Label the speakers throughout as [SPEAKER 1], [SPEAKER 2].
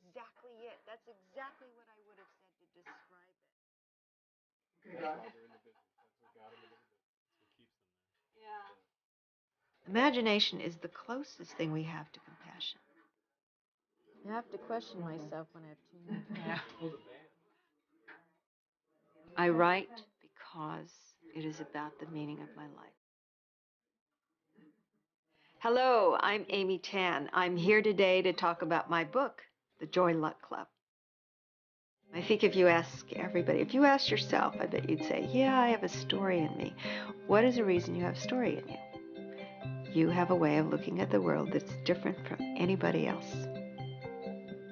[SPEAKER 1] Exactly it. That's exactly what I would have said to describe it. Imagination is the closest thing we have to compassion. I have to question myself when I have too many. Yeah. I write because it is about the meaning of my life. Hello, I'm Amy Tan. I'm here today to talk about my book, The Joy Luck Club. I think if you ask everybody, if you ask yourself, I bet you'd say, yeah, I have a story in me. What is the reason you have a story in you? You have a way of looking at the world that's different from anybody else.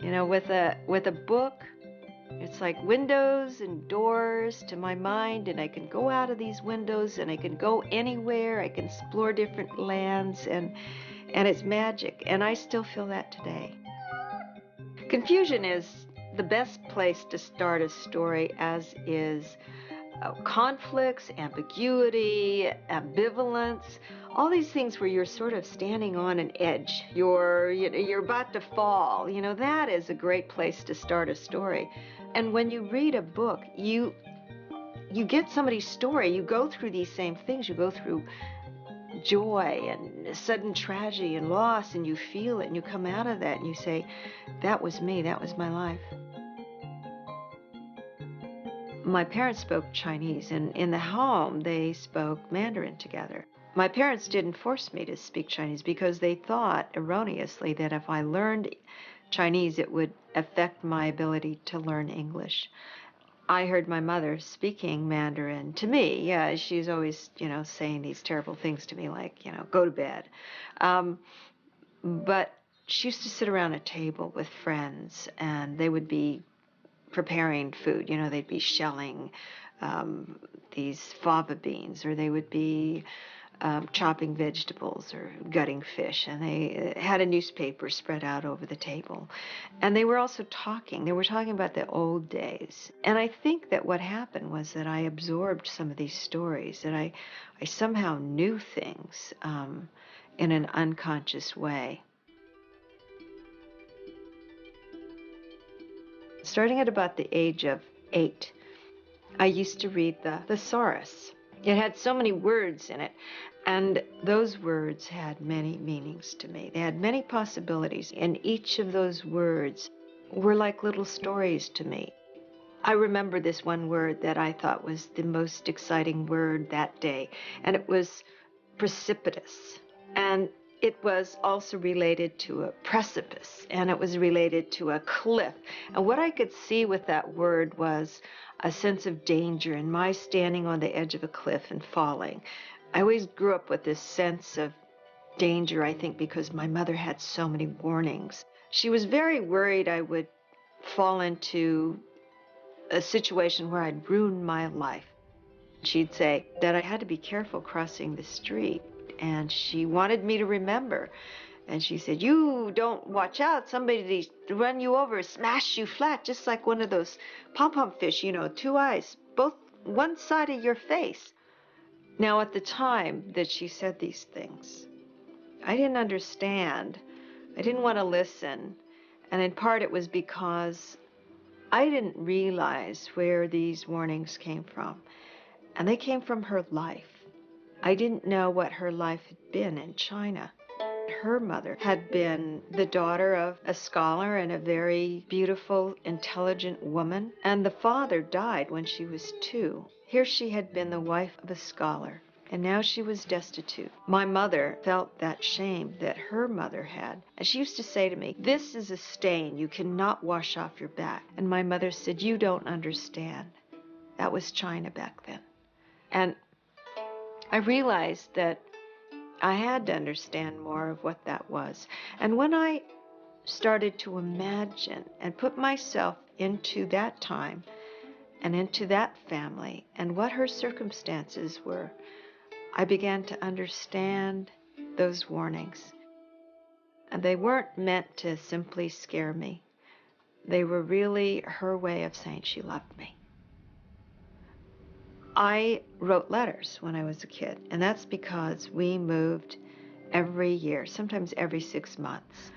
[SPEAKER 1] You know, with a book, it's like windows and doors to my mind, and I can go out of these windows and I can go anywhere. I can explore different lands, and it's magic, and I still feel that today. Confusion is the best place to start a story, as is conflicts, ambiguity, ambivalence, all these things where you're sort of standing on an edge. You're about to fall. You know, that is a great place to start a story. And when you read a book, you get somebody's story. You go through these same things. You go through joy and sudden tragedy and loss, and you feel it, and you come out of that and you say, that was me, that was my life. My parents spoke Chinese, and in the home they spoke Mandarin together. My parents didn't force me to speak Chinese because they thought erroneously that if I learned Chinese it would affect my ability to learn English. I heard my mother speaking Mandarin to me. Yeah, she's always, saying these terrible things to me like, go to bed. But she used to sit around a table with friends, and they would be preparing food. They'd be shelling these fava beans, or they would be chopping vegetables or gutting fish, and they had a newspaper spread out over the table. And they were also talking. They were talking about the old days. And I think that what happened was that I absorbed some of these stories, that I somehow knew things in an unconscious way. Starting at about the age of 8, I used to read the thesaurus. It had so many words in it, and those words had many meanings to me. They had many possibilities, and each of those words were like little stories to me. I remember this one word that I thought was the most exciting word that day, and it was precipitous. And it was also related to a precipice, and it was related to a cliff. And what I could see with that word was a sense of danger and my standing on the edge of a cliff and falling. I always grew up with this sense of danger, I think, because my mother had so many warnings. She was very worried I would fall into a situation where I'd ruin my life. She'd say that I had to be careful crossing the street, and she wanted me to remember. And she said, you don't watch out, somebody run you over, smash you flat, just like one of those pom-pom fish, 2 eyes, both one side of your face. Now, at the time that she said these things, I didn't understand. I didn't want to listen. And in part it was because I didn't realize where these warnings came from. And they came from her life. I didn't know what her life had been in China. Her mother had been the daughter of a scholar and a very beautiful, intelligent woman, and the father died when she was 2. Here she had been the wife of a scholar, and now she was destitute. My mother felt that shame that her mother had, and she used to say to me, this is a stain you cannot wash off your back. And my mother said, you don't understand. That was China back then. And I realized that I had to understand more of what that was. And when I started to imagine and put myself into that time and into that family and what her circumstances were, I began to understand those warnings. And they weren't meant to simply scare me. They were really her way of saying she loved me. I wrote letters when I was a kid, and that's because we moved every year, sometimes every 6 months.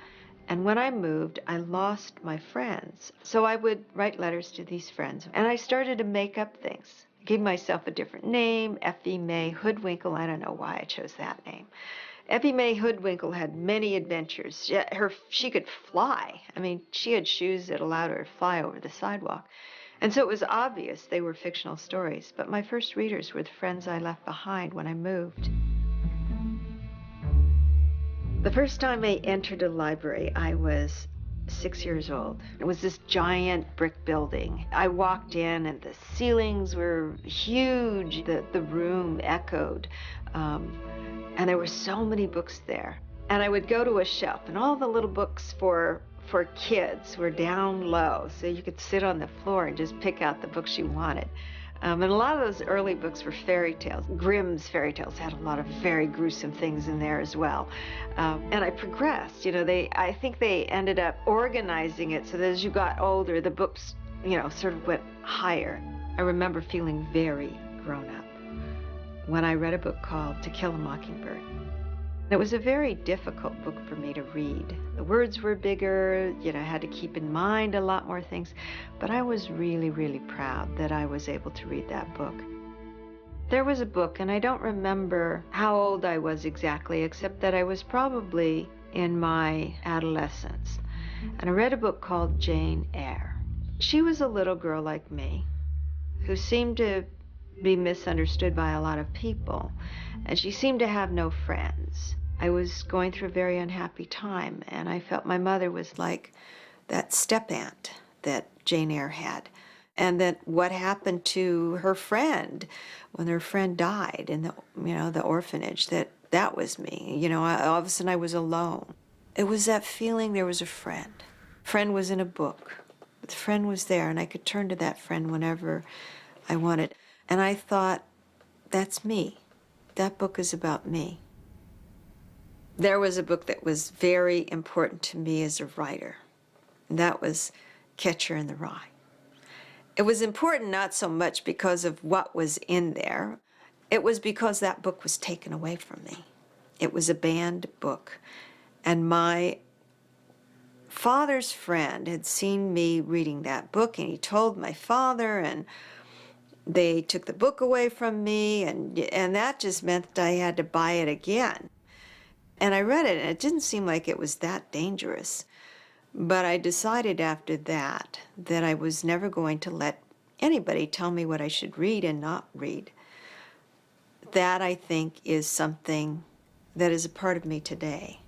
[SPEAKER 1] And when I moved, I lost my friends. So I would write letters to these friends, and I started to make up things. I gave myself a different name, Effie Mae Hoodwinkle. I don't know why I chose that name. Effie Mae Hoodwinkle had many adventures. She could fly. I mean, she had shoes that allowed her to fly over the sidewalk. And so it was obvious they were fictional stories. But my first readers were the friends I left behind when I moved. The first time I entered a library, I was 6 years old. It was this giant brick building. I walked in and the ceilings were huge. The room echoed. And there were so many books there. And I would go to a shelf, and all the little books for kids were down low, so you could sit on the floor and just pick out the books you wanted. And a lot of those early books were fairy tales. Grimm's fairy tales had a lot of very gruesome things in there as well. And I progressed. I think they ended up organizing it so that as you got older, the books, sort of went higher. I remember feeling very grown up when I read a book called To Kill a Mockingbird. It was a very difficult book for me to read. The words were bigger, I had to keep in mind a lot more things, but I was really, really proud that I was able to read that book. There was a book, and I don't remember how old I was exactly, except that I was probably in my adolescence. And I read a book called Jane Eyre. She was a little girl like me who seemed to be misunderstood by a lot of people, and she seemed to have no friends. I was going through a very unhappy time, and I felt my mother was like that step-aunt that Jane Eyre had, and that what happened to her friend when her friend died in the orphanage, that was me. All of a sudden I was alone. It was that feeling there was a friend. Friend was in a book. The friend was there, and I could turn to that friend whenever I wanted. And I thought, that's me. That book is about me. There was a book that was very important to me as a writer, and that was Catcher in the Rye. It was important not so much because of what was in there. It was because that book was taken away from me. It was a banned book, and my father's friend had seen me reading that book, and he told my father, and they took the book away from me, and that just meant that I had to buy it again. And I read it, and it didn't seem like it was that dangerous. But I decided after that I was never going to let anybody tell me what I should read and not read. That, I think, is something that is a part of me today.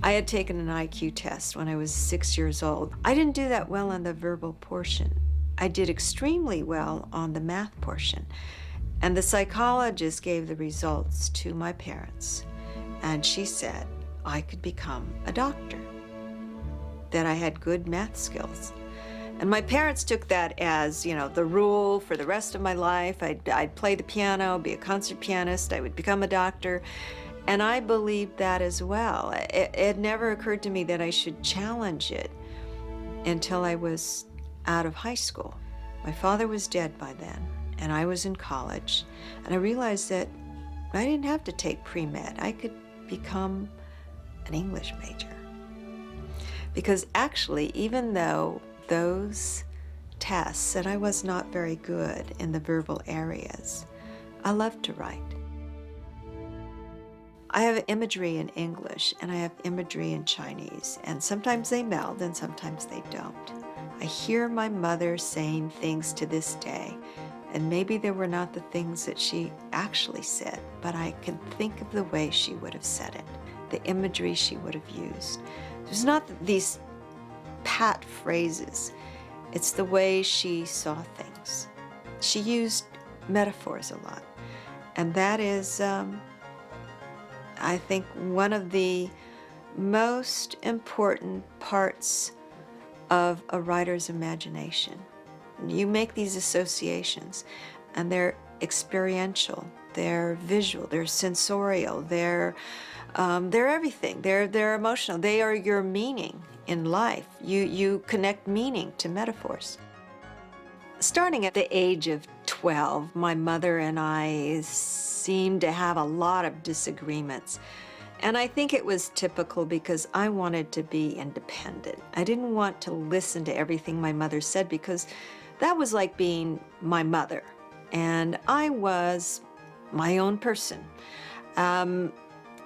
[SPEAKER 1] I had taken an IQ test when I was 6 years old. I didn't do that well on the verbal portion. I did extremely well on the math portion. And the psychologist gave the results to my parents. And she said I could become a doctor, that I had good math skills. And my parents took that as, the rule for the rest of my life. I'd play the piano, be a concert pianist, I would become a doctor. And I believed that as well. It never occurred to me that I should challenge it until I was out of high school. My father was dead by then, and I was in college, and I realized that I didn't have to take pre-med. I could become an English major. Because actually, even though those tests said I was not very good in the verbal areas, I loved to write. I have imagery in English, and I have imagery in Chinese, and sometimes they meld and sometimes they don't. I hear my mother saying things to this day, and maybe they were not the things that she actually said, but I can think of the way she would have said it, the imagery she would have used. There's not these pat phrases. It's the way she saw things. She used metaphors a lot, and that is, I think, one of the most important parts of a writer's imagination. You make these associations, and they're experiential, they're visual, they're sensorial, they're everything. They're emotional. They are your meaning in life. You connect meaning to metaphors. Starting at the age of 12, my mother and I seemed to have a lot of disagreements. And I think it was typical because I wanted to be independent. I didn't want to listen to everything my mother said because that was like being my mother. And I was my own person.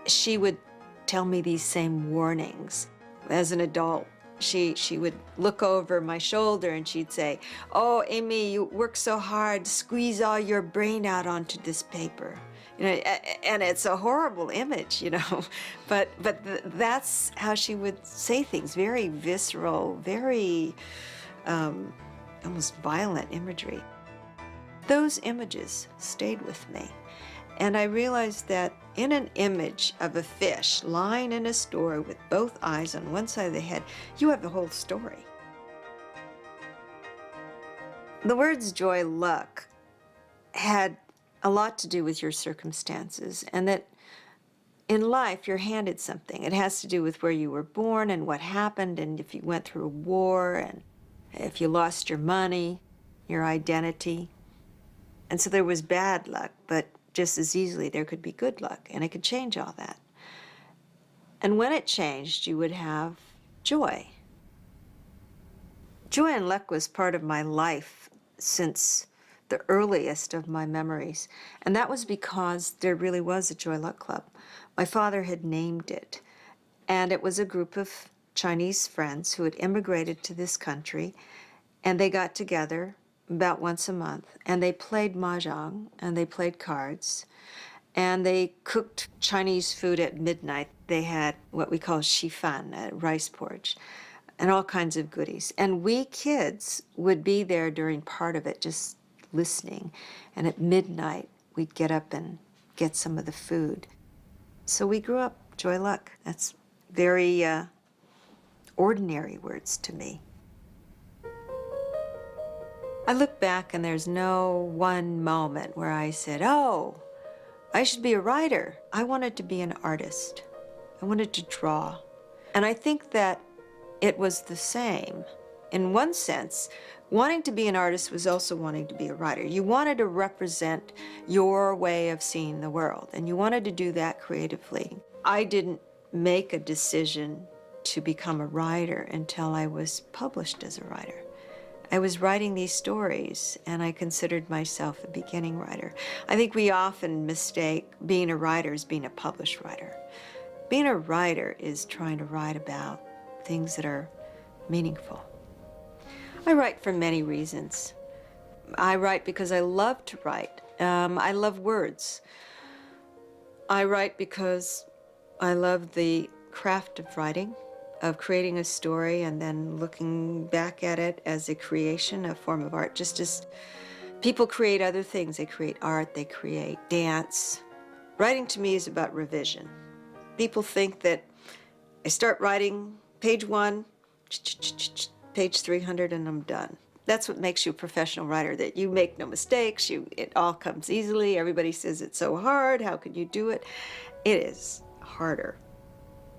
[SPEAKER 1] She would tell me these same warnings. As an adult, she would look over my shoulder and she'd say, "Oh, Amy, you work so hard, squeeze all your brain out onto this paper." You know, and it's a horrible image, you know, but that's how she would say things, very visceral, very almost violent imagery. Those images stayed with me. And I realized that in an image of a fish lying in a store with both eyes on one side of the head, you have the whole story. The words joy, luck had a lot to do with your circumstances, and that in life you're handed something. It has to do with where you were born and what happened, and if you went through a war, and if you lost your money, your identity. And so there was bad luck, but just as easily there could be good luck, and it could change all that. And when it changed, you would have joy. Joy and luck was part of my life since the earliest of my memories, and that was because there really was a Joy Luck Club. My father had named it, and it was a group of Chinese friends who had immigrated to this country, and they got together about once a month, and they played mahjong, and they played cards, and they cooked Chinese food at midnight. They had what we call shifan, rice porridge, and all kinds of goodies. And we kids would be there during part of it, just listening, and at midnight we'd get up and get some of the food. So we grew up Joy Luck. That's very ordinary words to me. I look back and there's no one moment where I said, "Oh, I should be a writer." I wanted to be an artist. I wanted to draw. And I think that it was the same. In one sense, wanting to be an artist was also wanting to be a writer. You wanted to represent your way of seeing the world, and you wanted to do that creatively. I didn't make a decision to become a writer until I was published as a writer. I was writing these stories, and I considered myself a beginning writer. I think we often mistake being a writer as being a published writer. Being a writer is trying to write about things that are meaningful. I write for many reasons. I write because I love to write. I love words. I write because I love the craft of writing, of creating a story and then looking back at it as a creation, a form of art. Just as people create other things, they create art, they create dance. Writing to me is about revision. People think that I start writing page 1, page 300, and I'm done. That's what makes you a professional writer, that you make no mistakes, it all comes easily. Everybody says it's so hard, how can you do it? It is harder.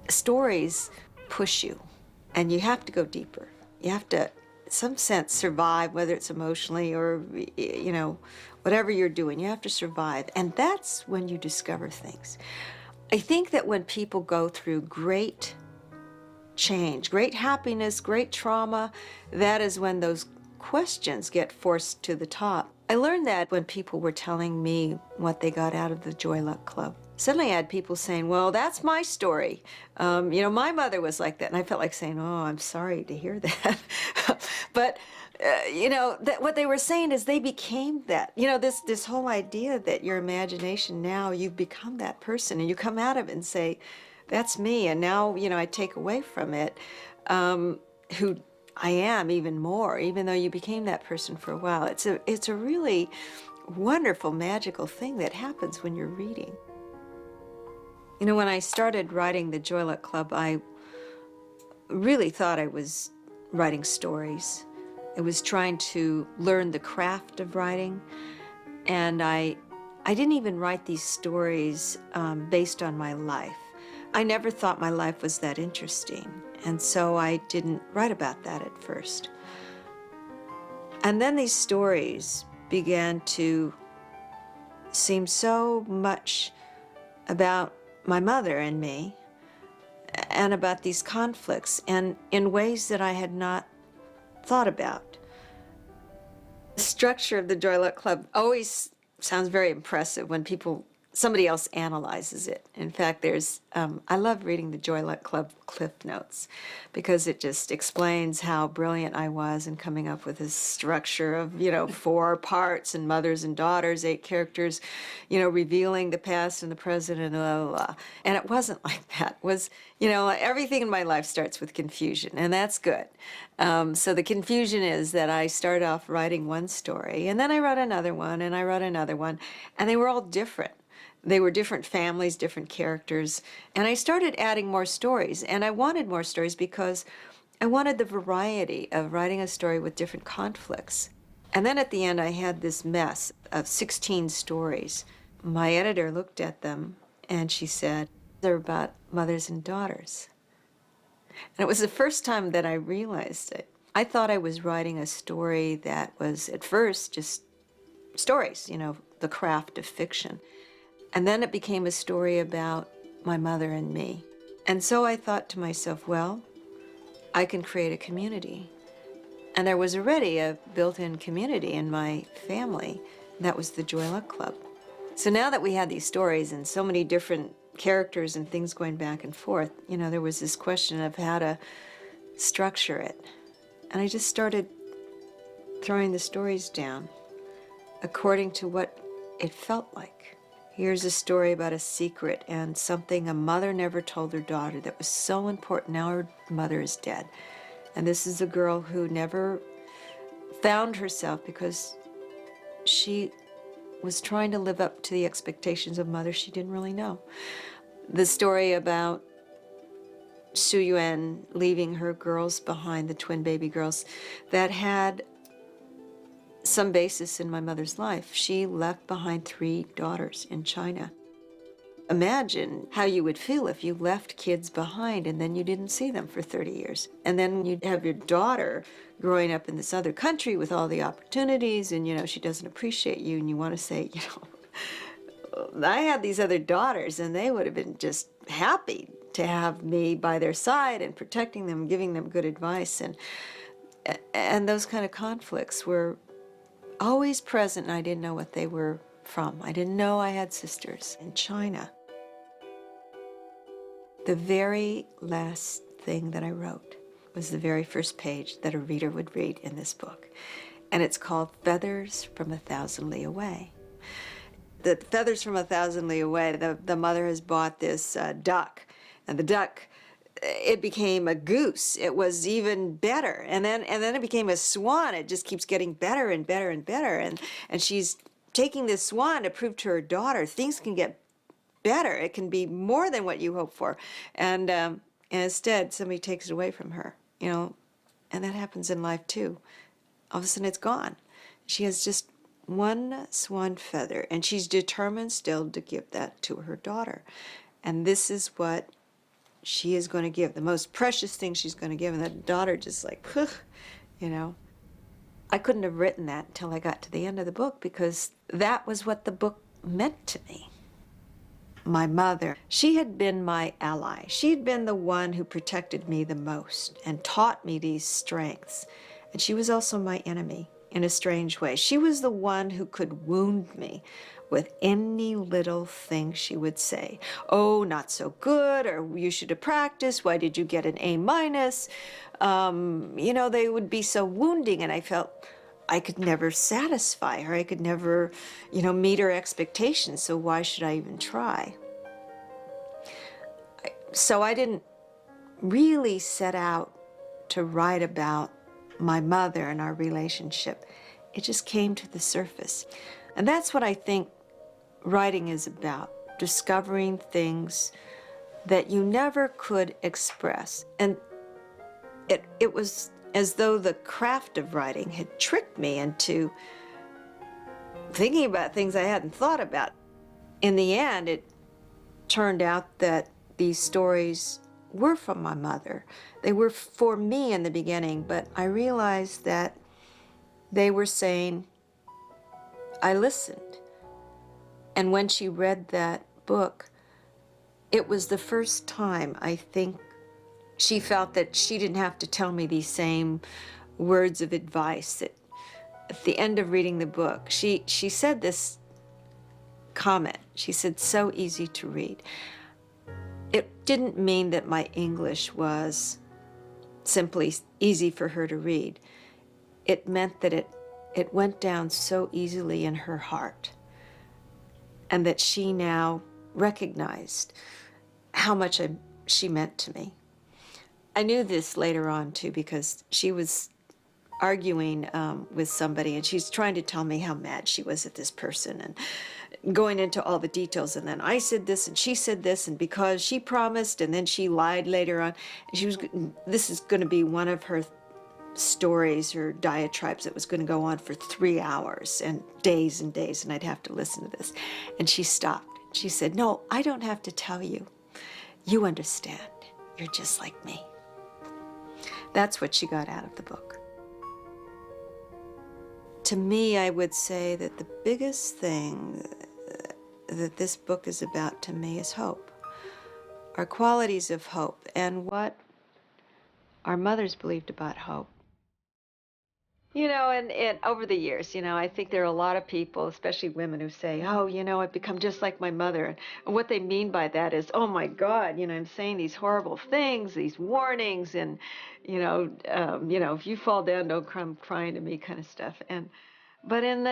[SPEAKER 1] Stories push you, and you have to go deeper. You have to, in some sense, survive, whether it's emotionally or, you know, whatever you're doing, you have to survive. And that's when you discover things. I think that when people go through great change, great happiness, great trauma, that is when those questions get forced to the top. I learned that when people were telling me what they got out of the Joy Luck Club. Suddenly I had people saying, "Well, that's my story. You know, my mother was like that." And I felt like saying, "Oh, I'm sorry to hear that." But, you know, that what they were saying is they became that. You know, this whole idea that your imagination, now you've become that person, and you come out of it and say, "That's me." And now, you know, I take away from it who I am even more, even though you became that person for a while. It's a really wonderful, magical thing that happens when you're reading. You know, when I started writing the Joy Luck Club, I really thought I was writing stories. I was trying to learn the craft of writing. And I didn't even write these stories based on my life. I never thought my life was that interesting, and so I didn't write about that at first. And then these stories began to seem so much about my mother and me, and about these conflicts, and in ways that I had not thought about. The structure of the Joy Luck Club always sounds very impressive when somebody else analyzes it. In fact, I love reading the Joy Luck Club Cliff Notes, because it just explains how brilliant I was in coming up with this structure of, 4 parts and mothers and daughters, 8 characters, revealing the past and the present and blah, blah, blah. And it wasn't like that. It was, everything in my life starts with confusion, and that's good. So the confusion is that I started off writing one story, and then I wrote another one, and I wrote another one, and they were all different. They were different families, different characters, and I started adding more stories, and I wanted more stories because I wanted the variety of writing a story with different conflicts. And then at the end, I had this mess of 16 stories. My editor looked at them, and she said, they're about mothers and daughters. And it was the first time that I realized it. I thought I was writing a story that was, at first, just stories, the craft of fiction. And then it became a story about my mother and me. And so I thought to myself, well, I can create a community. And there was already a built-in community in my family. That was the Joy Luck Club. So now that we had these stories and so many different characters and things going back and forth, there was this question of how to structure it. And I just started throwing the stories down according to what it felt like. Here's a story about a secret and something a mother never told her daughter that was so important. Now her mother is dead. And this is a girl who never found herself because she was trying to live up to the expectations of mother she didn't really know. The story about Su Yuan leaving her girls behind, the twin baby girls, that had some basis in my mother's life. She left behind 3 daughters in China. Imagine how you would feel if you left kids behind and then you didn't see them for 30 years. And then you'd have your daughter growing up in this other country with all the opportunities, and she doesn't appreciate you, and you want to say, I had these other daughters and they would have been just happy to have me by their side and protecting them, giving them good advice. And those kind of conflicts were always present, and I didn't know what they were from. I didn't know I had sisters in China. The very last thing that I wrote was the very first page that a reader would read in this book. And it's called Feathers from a Thousand Li Away. The Feathers from a Thousand Li Away, the mother has bought this duck, and the duck, it became a goose. It was even better. And then it became a swan. It just keeps getting better and better and better. And she's taking this swan to prove to her daughter things can get better. It can be more than what you hope for. And instead, somebody takes it away from her, and that happens in life too. All of a sudden, it's gone. She has just one swan feather, and she's determined still to give that to her daughter. And this is what she is going to give, the most precious thing she's going to give. And the daughter just like, I couldn't have written that until I got to the end of the book, because that was what the book meant to me. My mother, she had been my ally. She'd been the one who protected me the most and taught me these strengths. And she was also my enemy in a strange way. She was the one who could wound me with any little thing she would say. Oh, not so good, or you should have practiced, why did you get an A minus? They would be so wounding, and I felt I could never satisfy her. I could never, meet her expectations, so why should I even try? So I didn't really set out to write about my mother and our relationship. It just came to the surface. And that's what I think writing is about, discovering things that you never could express. And it was as though the craft of writing had tricked me into thinking about things I hadn't thought about. In the end, it turned out that these stories were from my mother. They were for me in the beginning, but I realized that they were saying, I listened. And when she read that book, it was the first time, I think, she felt that she didn't have to tell me these same words of advice. That at the end of reading the book, she said this comment. She said, so easy to read. It didn't mean that my English was simply easy for her to read. It meant that it went down so easily in her heart, and that she now recognized how much she meant to me. I knew this later on, too, because she was arguing with somebody, and she's trying to tell me how mad she was at this person and going into all the details. And then I said this, and she said this, and because she promised, and then she lied later on. This is going to be one of her stories or diatribes that was going to go on for 3 hours and days, and I'd have to listen to this. And she stopped. She said, no, I don't have to tell you. You understand. You're just like me. That's what she got out of the book. To me, I would say that the biggest thing that this book is about to me is hope. Our qualities of hope and what our mothers believed about hope. You know, and over the years, I think there are a lot of people, especially women, who say, oh, I've become just like my mother. And what they mean by that is, oh, my God, I'm saying these horrible things, these warnings, and, if you fall down, don't come crying to me kind of stuff. But in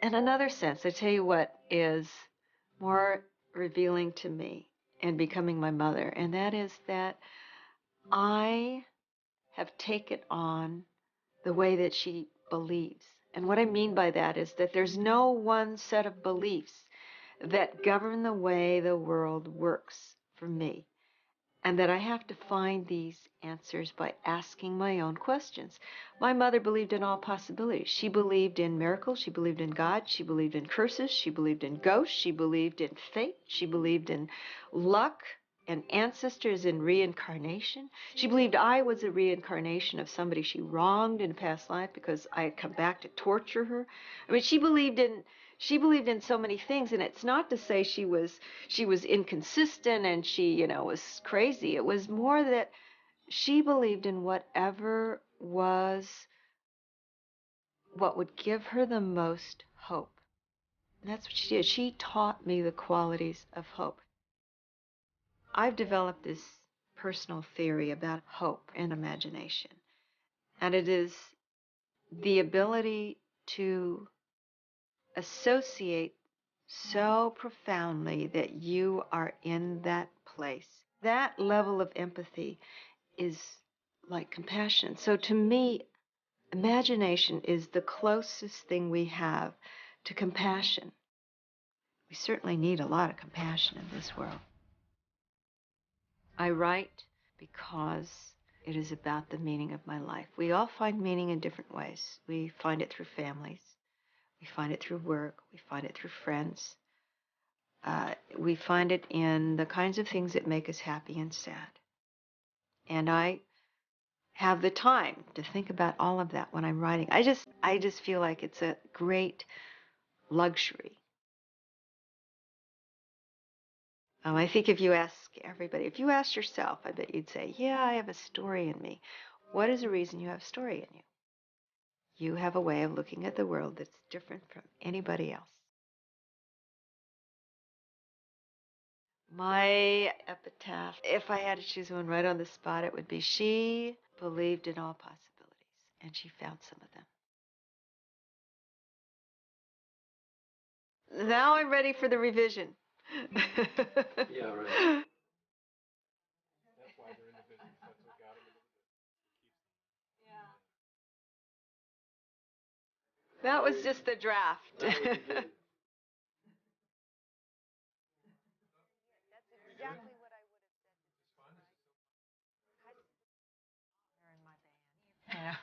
[SPEAKER 1] another sense, I tell you what is more revealing to me in becoming my mother, and that is that I have taken on the way that she believes. And what I mean by that is that there's no one set of beliefs that govern the way the world works for me, and that I have to find these answers by asking my own questions. My mother believed in all possibilities. She believed in miracles. She believed in God. She believed in curses. She believed in ghosts. She believed in fate. She believed in luck and ancestors and reincarnation. She believed I was a reincarnation of somebody she wronged in a past life because I had come back to torture her. I mean, she believed in so many things, and it's not to say she was inconsistent and she, was crazy. It was more that she believed in whatever was what would give her the most hope. And that's what she did. She taught me the qualities of hope. I've developed this personal theory about hope and imagination, and it is the ability to associate so profoundly that you are in that place. That level of empathy is like compassion. So to me, imagination is the closest thing we have to compassion. We certainly need a lot of compassion in this world. I write because it is about the meaning of my life. We all find meaning in different ways. We find it through families. We find it through work. We find it through friends. We find it in the kinds of things that make us happy and sad. And I have the time to think about all of that when I'm writing. I just feel like it's a great luxury. I think if you ask everybody, if you ask yourself, I bet you'd say, yeah, I have a story in me. What is the reason you have a story in you? You have a way of looking at the world that's different from anybody else. My epitaph, if I had to choose one right on the spot, it would be, she believed in all possibilities, and she found some of them. Now I'm ready for the revision.
[SPEAKER 2] Yeah, right. That's why they're in the business. That's what got them.
[SPEAKER 1] That was just the draft.
[SPEAKER 2] That was the good.
[SPEAKER 1] That's exactly what I would have said. In my band. Yeah.